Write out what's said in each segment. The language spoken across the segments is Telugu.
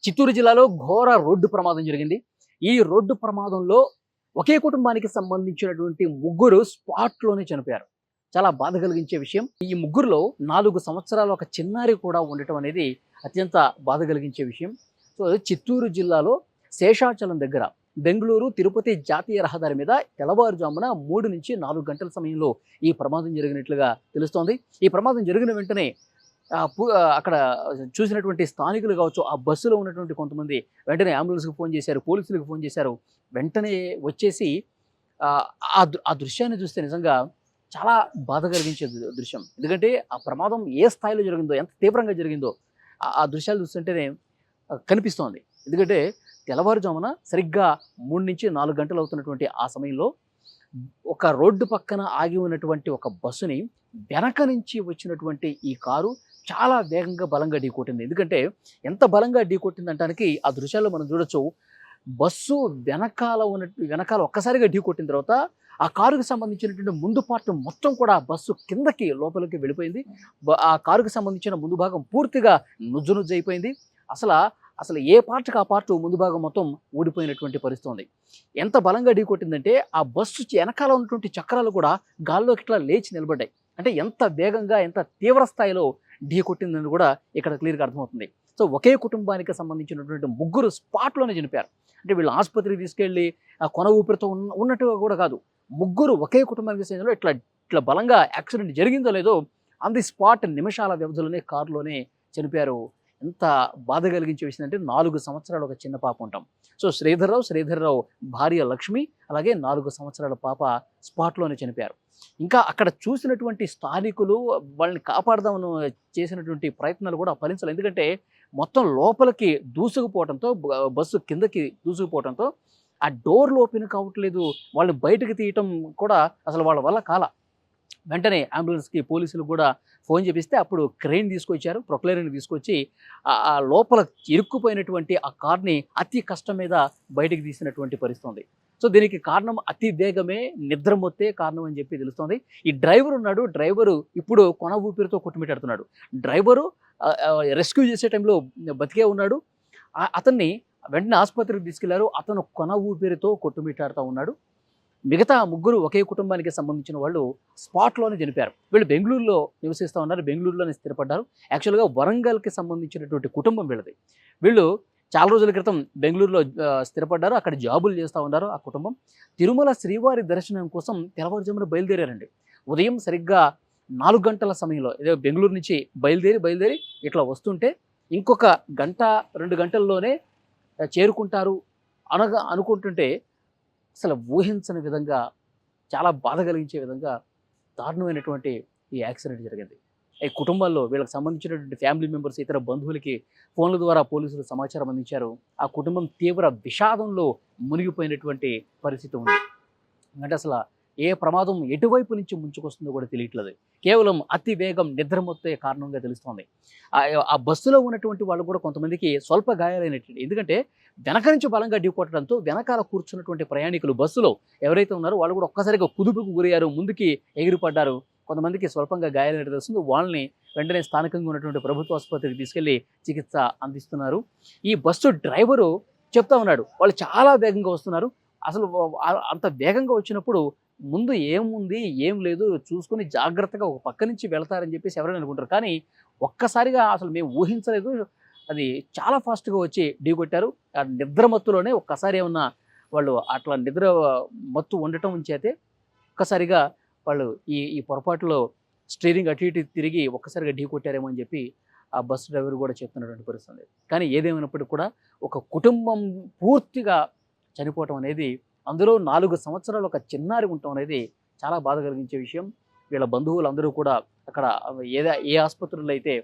చిత్తూరు జిల్లాలో ఘోర రోడ్డు ప్రమాదం జరిగింది. ఈ రోడ్డు ప్రమాదంలో ఒకే కుటుంబానికి సంబంధించినటువంటి ముగ్గురు స్పాట్‌లోనే చనిపోయారు. చాలా బాధ కలిగించే విషయం. ఈ ముగ్గురిలో 4 సంవత్సరాల ఒక చిన్నారి కూడా ఉండటం అనేది అత్యంత బాధ కలిగించే విషయం. సో, చిత్తూరు జిల్లాలో శేషాచలం దగ్గర బెంగుళూరు, తిరుపతి జాతీయ రహదారి మీద తెల్లవారుజామున 3-4 గంటల సమయంలో ఈ ప్రమాదం జరిగినట్లుగా తెలుస్తోంది. ఈ ప్రమాదం జరిగిన వెంటనే అక్కడ చూసినటువంటి స్థానికులు కావచ్చు, ఆ బస్సులో ఉన్నటువంటి కొంతమంది వెంటనే అంబులెన్స్‌కి ఫోన్ చేశారు, పోలీసులకు ఫోన్ చేశారు. వెంటనే వచ్చేసి ఆ దృశ్యాన్ని చూస్తే నిజంగా చాలా బాధ కలిగించే దృశ్యం. ఎందుకంటే ఆ ప్రమాదం ఏ స్థాయిలో జరిగిందో, ఎంత తీవ్రంగా జరిగిందో ఆ దృశ్యాలు చూస్తుంటేనే కనిపిస్తోంది. ఎందుకంటే తెల్లవారుజామున సరిగ్గా 3-4 గంటలు అవుతున్నటువంటి ఆ సమయంలో ఒక రోడ్డు పక్కన ఆగి ఉన్నటువంటి ఒక బస్సుని వెనక నుంచి వచ్చినటువంటి ఈ కారు చాలా వేగంగా బలంగా ఢీకొట్టింది. ఎందుకంటే ఎంత బలంగా ఢీకొట్టిందంటానికి ఆ దృశ్యాల్లో మనం చూడొచ్చు. బస్సు వెనకాల ఒక్కసారిగా ఢీకొట్టిన తర్వాత ఆ కారుకి సంబంధించినటువంటి ముందు పార్ట్ మొత్తం కూడా బస్సు కిందకి లోపలికి వెళ్ళిపోయింది. ఆ కారుకి సంబంధించిన ముందు భాగం పూర్తిగా నుజ్జు అయిపోయింది. అసలు ఏ పార్ట్‌కి ఆ పార్ట్ ముందు భాగం మొత్తం ఊడిపోయినటువంటి పరిస్థితి ఉంది. ఎంత బలంగా ఢీకొట్టిందంటే ఆ బస్సు వెనకాల ఉన్నటువంటి చక్రాలు కూడా గాల్లోకి ఇట్లా లేచి నిలబడ్డాయి. అంటే ఎంత వేగంగా, ఎంత తీవ్ర స్థాయిలో ఢీకొట్టిందని కూడా ఇక్కడ క్లియర్‌గా అర్థమవుతుంది. సో, ఒకే కుటుంబానికి సంబంధించినటువంటి ముగ్గురు స్పాట్‌లోనే చనిపోయారు. అంటే వీళ్ళు ఆసుపత్రికి తీసుకెళ్ళి కొన ఊపిరితో ఉన్నట్టుగా కూడా కాదు. ముగ్గురు ఒకే కుటుంబానికి చెందిన ఇట్లా బలంగా యాక్సిడెంట్ జరిగిందో లేదో ఆన్ ది స్పాట్ నిమిషాల వ్యవధిలోనే కారులోనే చనిపోయారు. ఎంత బాధ కలిగించే విషయం అంటే 4 సంవత్సరాలు ఒక చిన్న పాప ఉంటాం. సో, శ్రీధర్‌రావు భార్య లక్ష్మి, అలాగే 4 సంవత్సరాల పాప స్పాట్‌లోనే చనిపోయారు. ఇంకా అక్కడ చూసినటువంటి స్థానికులు వాళ్ళని కాపాడదామని చేసినటువంటి ప్రయత్నాలు కూడా ఫలించలేదు. ఎందుకంటే మొత్తం లోపలికి దూసుకుపోవడంతో బస్సు కిందకి దూసుకుపోవడంతో ఆ డోర్‌లు ఓపెన్ కావట్లేదు. వాళ్ళని బయటకి తీయటం కూడా అసలు వాళ్ళ వల్ల కాల. వెంటనే అంబులెన్స్‌కి, పోలీసులకు కూడా ఫోన్ చేపిస్తే అప్పుడు క్రెయిన్ తీసుకొచ్చారు. ప్రొక్లైనర్‌ని తీసుకొచ్చి ఆ లోపల ఇరుక్కుపోయినటువంటి ఆ కార్‌ని అతి కష్టం మీద బయటికి తీసినటువంటి పరిస్థితి ఉంది. సో, దీనికి కారణం అతి వేగమే, నిద్రమొత్తే కారణం అని చెప్పి తెలుస్తోంది. ఈ డ్రైవర్ ఉన్నాడు. డ్రైవరు ఇప్పుడు కొన ఊపిరితో కొట్టుమిట్టాడుతున్నాడు. డ్రైవరు రెస్క్యూ చేసే టైంలో బతికే ఉన్నాడు. అతన్ని వెంటనే ఆసుపత్రికి తీసుకెళ్లారు. అతను కొన ఊపిరితో కొట్టుమిట్టాడుతూ ఉన్నాడు. మిగతా ముగ్గురు ఒకే కుటుంబానికి సంబంధించిన వాళ్ళు స్పాట్‌లోనే చనిపోయారు. వీళ్ళు బెంగుళూరులో నివసిస్తూ ఉన్నారు. బెంగుళూరులోనే స్థిరపడ్డారు. యాక్చువల్‌గా వరంగల్‌కి సంబంధించినటువంటి కుటుంబం వీళ్ళది. వీళ్ళు చాలా రోజుల క్రితం బెంగుళూరులో స్థిరపడ్డారు. అక్కడ జాబులు చేస్తూ ఉన్నారు ఆ కుటుంబం. తిరుమల శ్రీవారి దర్శనం కోసం తెల్లవారుజామున బయలుదేరారండి. ఉదయం సరిగ్గా 4 గంటల సమయంలో బెంగుళూరు నుంచి బయలుదేరి ఇట్లా వస్తుంటే ఇంకొక గంట, 2 గంటల్లోనే చేరుకుంటారు అనుకుంటుంటే అసలు ఊహించని విధంగా, చాలా బాధ కలిగించే విధంగా దారుణమైనటువంటి ఈ యాక్సిడెంట్ జరిగింది. ఈ కుటుంబాల్లో వీళ్ళకి సంబంధించినటువంటి ఫ్యామిలీ మెంబర్స్, ఇతర బంధువులకి ఫోన్ల ద్వారా పోలీసులు సమాచారం అందించారు. ఆ కుటుంబం తీవ్ర విషాదంలో మునిగిపోయినటువంటి పరిస్థితి ఉంది. అంటే అసలు ఏ ప్రమాదం ఎటువైపు నుంచి ముంచుకొస్తుందో కూడా తెలియట్లేదు. కేవలం అతి వేగం, నిద్రమొత్తే కారణంగా తెలుస్తోంది. ఆ బస్సులో ఉన్నటువంటి వాళ్ళు కూడా కొంతమందికి స్వల్ప గాయాలైనటువంటి, ఎందుకంటే వెనక నుంచి బలంగా ఢీకొట్టడంతో వెనకాల కూర్చున్నటువంటి ప్రయాణికులు బస్సులో ఎవరైతే ఉన్నారో వాళ్ళు కూడా ఒక్కసారిగా కుదుపుకు గురయ్యారు, ముందుకి ఎగిరిపడ్డారు. కొంతమందికి స్వల్పంగా గాయాలైనట్టు తెలుస్తుంది. వాళ్ళని వెంటనే స్థానికంగా ఉన్నటువంటి ప్రభుత్వ ఆసుపత్రికి తీసుకెళ్లి చికిత్స అందిస్తున్నారు. ఈ బస్సు డ్రైవరు చెప్తా ఉన్నాడు, వాళ్ళు చాలా వేగంగా వస్తున్నారు. అసలు అంత వేగంగా వచ్చినప్పుడు ముందు ఏముంది, ఏం లేదు చూసుకొని జాగ్రత్తగా ఒక పక్క నుంచి వెళ్తారని చెప్పేసి ఎవరైనా అనుకుంటారు. కానీ ఒక్కసారిగా అసలు మేము ఊహించలేదు. అది చాలా ఫాస్ట్‌గా వచ్చి ఢీకొట్టారు. ఆ నిద్ర మత్తులోనే ఒక్కసారి ఏమన్నా వాళ్ళు అట్లా నిద్ర మత్తు ఉండటం చేతే ఒక్కసారిగా వాళ్ళు ఈ పొరపాటులో స్టీరింగ్ అటు ఇటు తిరిగి ఒక్కసారిగా ఢీకొట్టారేమో అని చెప్పి ఆ బస్ డ్రైవర్ కూడా చెప్తున్నటువంటి పరిస్థితి. కానీ ఏదేమైనప్పటికీ కూడా ఒక కుటుంబం పూర్తిగా చనిపోవటం అనేది, అందులో 4 సంవత్సరాలు ఒక చిన్నారి ఉండటం అనేది చాలా బాధ కలిగించే విషయం. వీళ్ళ బంధువులందరూ కూడా అక్కడ ఏ ఆసుపత్రుల్లో అయితే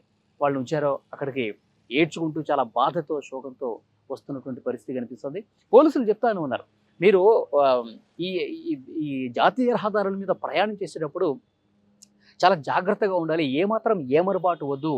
వాళ్ళు ఉంచారో అక్కడికి ఏడ్చుకుంటూ చాలా బాధతో, శోకంతో వస్తున్నటువంటి పరిస్థితి కనిపిస్తుంది. పోలీసులు చెప్తానే ఉన్నారు, మీరు ఈ ఈ జాతీయ రహదారుల మీద ప్రయాణం చేసేటప్పుడు చాలా జాగ్రత్తగా ఉండాలి. ఏమాత్రం ఏమరపాటు వద్దు.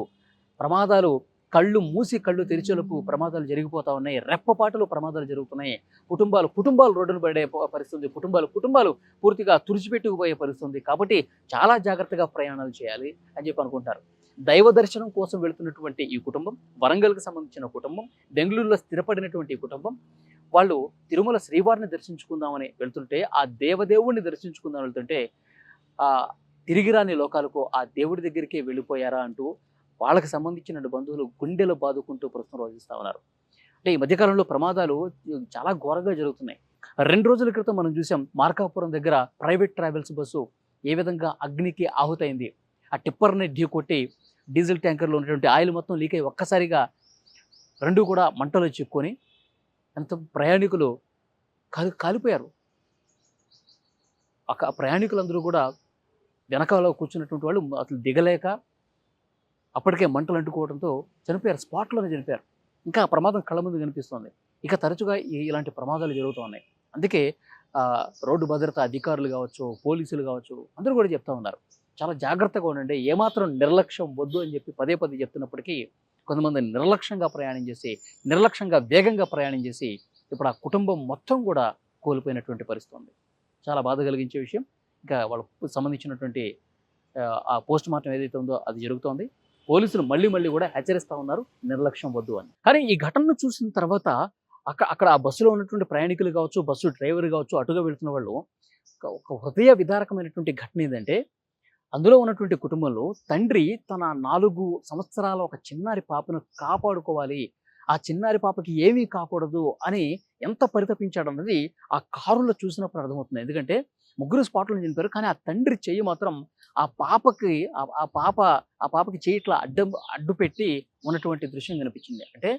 ప్రమాదాలు కళ్ళు మూసి కళ్ళు తెరిచేలోపు ప్రమాదాలు జరిగిపోతా ఉన్నాయి. రెప్పపాటులో ప్రమాదాలు జరుగుతున్నాయి. కుటుంబాలు రోడ్డున పడే పరిస్థితి. కుటుంబాలు పూర్తిగా తుడిచిపెట్టుకుపోయే పరిస్థితి. కాబట్టి చాలా జాగ్రత్తగా ప్రయాణాలు చేయాలి అని చెప్పి అనుకుంటారు. దైవ దర్శనం కోసం వెళుతున్నటువంటి ఈ కుటుంబం, వరంగల్కి సంబంధించిన కుటుంబం, బెంగళూరులో స్థిరపడినటువంటి ఈ కుటుంబం, వాళ్ళు తిరుమల శ్రీవారిని దర్శించుకుందామని వెళ్తుంటే, ఆ దేవదేవుడిని దర్శించుకుందాం వెళ్తుంటే ఆ తిరిగి రాని లోకాలకు ఆ దేవుడి దగ్గరికే వెళ్ళిపోయారా అంటూ వాళ్ళకి సంబంధించిన బంధువులు గుండెలు బాదుకుంటూ ప్రశ్న రోజుస్తూ ఉన్నారు. అంటే ఈ మధ్యకాలంలో ప్రమాదాలు చాలా ఘోరంగా జరుగుతున్నాయి. 2 రోజుల క్రితం మనం చూసాం మార్కాపురం దగ్గర ప్రైవేట్ ట్రావెల్స్ బస్సు ఏ విధంగా అగ్నికి ఆహుతైంది. ఆ టిప్పర్ని ఢీకొట్టి డీజిల్ ట్యాంకర్లో ఉన్నటువంటి ఆయిల్ మొత్తం లీక్ అయ్యి ఒక్కసారిగా రెండు కూడా మంటలు చిక్కుకొని ఎంత ప్రయాణికులు కాలిపోయారు. ప్రయాణికులందరూ కూడా వెనకాల కూర్చున్నటువంటి వాళ్ళు అసలు దిగలేక అప్పటికే మంటలు అంటుకోవడంతో చనిపోయారు, స్పాట్లోనే చనిపోయారు. ఇంకా ప్రమాదం కళ్ళ ముందు కనిపిస్తుంది. ఇక తరచుగా ఇలాంటి ప్రమాదాలు జరుగుతూ ఉన్నాయి. అందుకే రోడ్డు భద్రతా అధికారులు కావచ్చు, పోలీసులు కావచ్చు, అందరూ కూడా చెప్తా ఉన్నారు, చాలా జాగ్రత్తగా ఉండండి, ఏమాత్రం నిర్లక్ష్యం వద్దు అని చెప్పి పదే పదే చెప్తున్నప్పటికీ కొంతమంది నిర్లక్ష్యంగా ప్రయాణం చేసి, నిర్లక్ష్యంగా వేగంగా ప్రయాణం చేసి ఇప్పుడు ఆ కుటుంబం మొత్తం కూడా కోల్పోయినటువంటి పరిస్థితి ఉంది. చాలా బాధ కలిగించే విషయం. ఇంకా వాళ్ళకు సంబంధించినటువంటి ఆ పోస్ట్ మార్టం ఏదైతే ఉందో అది జరుగుతోంది. పోలీసులు మళ్ళీ కూడా హెచ్చరిస్తూ ఉన్నారు, నిర్లక్ష్యం వద్దు అని. కానీ ఈ ఘటనను చూసిన తర్వాత అక్కడ ఆ బస్సులో ఉన్నటువంటి ప్రయాణికులు కావచ్చు, బస్సు డ్రైవర్ కావచ్చు, అటుగా వెళ్తున్న వాళ్ళు ఒక హృదయ విదారకమైనటువంటి ఘటన ఏంటంటే, అందులో ఉన్నటువంటి కుటుంబంలో తండ్రి తన 4 సంవత్సరాల ఒక చిన్నారి పాపను కాపాడుకోవాలి, ఆ చిన్నారి పాపకి ఏమీ కాకూడదు అని ఎంత పరితపించాడు అన్నది ఆ కారులో చూసినప్పుడు అర్థమవుతుంది. ఎందుకంటే ముగ్గురు స్పాట్లో చనిపోయారు, కానీ ఆ తండ్రి చెయ్యి మాత్రం ఆ పాపకి చెయ్యి ఇట్లా అడ్డు పెట్టి ఉన్నటువంటి దృశ్యం కనిపించింది. అంటే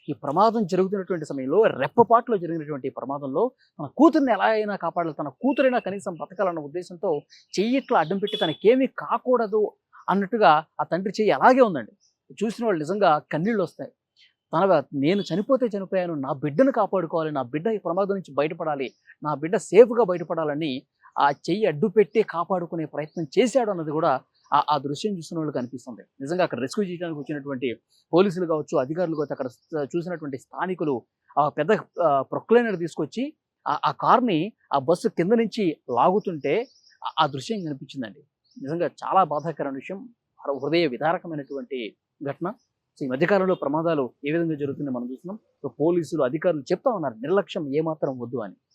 ఈ ప్రమాదం జరుగుతున్నటువంటి సమయంలో, రెప్పపాట్లో జరిగినటువంటి ఈ ప్రమాదంలో తన కూతుర్ని ఎలా అయినా కాపాడాలి, తన కూతురైనా కనీసం బతకాలన్న ఉద్దేశంతో చెయ్యి ఇట్లా అడ్డం పెట్టి తనకేమీ కాకూడదు అన్నట్టుగా ఆ తండ్రి చెయ్యి అలాగే ఉందండి. చూసిన వాళ్ళు నిజంగా కన్నీళ్ళు వస్తాయి. నేను చనిపోతే చనిపోయాను, నా బిడ్డను కాపాడుకోవాలి, నా బిడ్డ ఈ ప్రమాదం నుంచి బయటపడాలి, నా బిడ్డ సేఫ్గా బయటపడాలని ఆ చెయ్యి అడ్డు పెట్టి కాపాడుకునే ప్రయత్నం చేశాడు అన్నది కూడా ఆ దృశ్యం చూసిన వాళ్ళు కనిపిస్తుంది. నిజంగా అక్కడ రెస్క్యూ చేయడానికి వచ్చినటువంటి పోలీసులు కావచ్చు, అధికారులు కావచ్చు, అక్కడ చూసినటువంటి స్థానికులు ఆ పెద్ద ప్రొక్లైనర్ తీసుకొచ్చి ఆ కార్ని ఆ బస్సు కింద నుంచి లాగుతుంటే ఆ దృశ్యం కనిపించిందండి. నిజంగా చాలా బాధాకరమైన విషయం, హృదయ విదారకమైనటువంటి ఘటన. ఈ మధ్యకాలంలో ప్రమాదాలు ఏ విధంగా జరుగుతుందో మనం చూస్తున్నాం. పోలీసులు, అధికారులు చెప్తా ఉన్నారు, నిర్లక్ష్యం ఏమాత్రం వద్దు అని.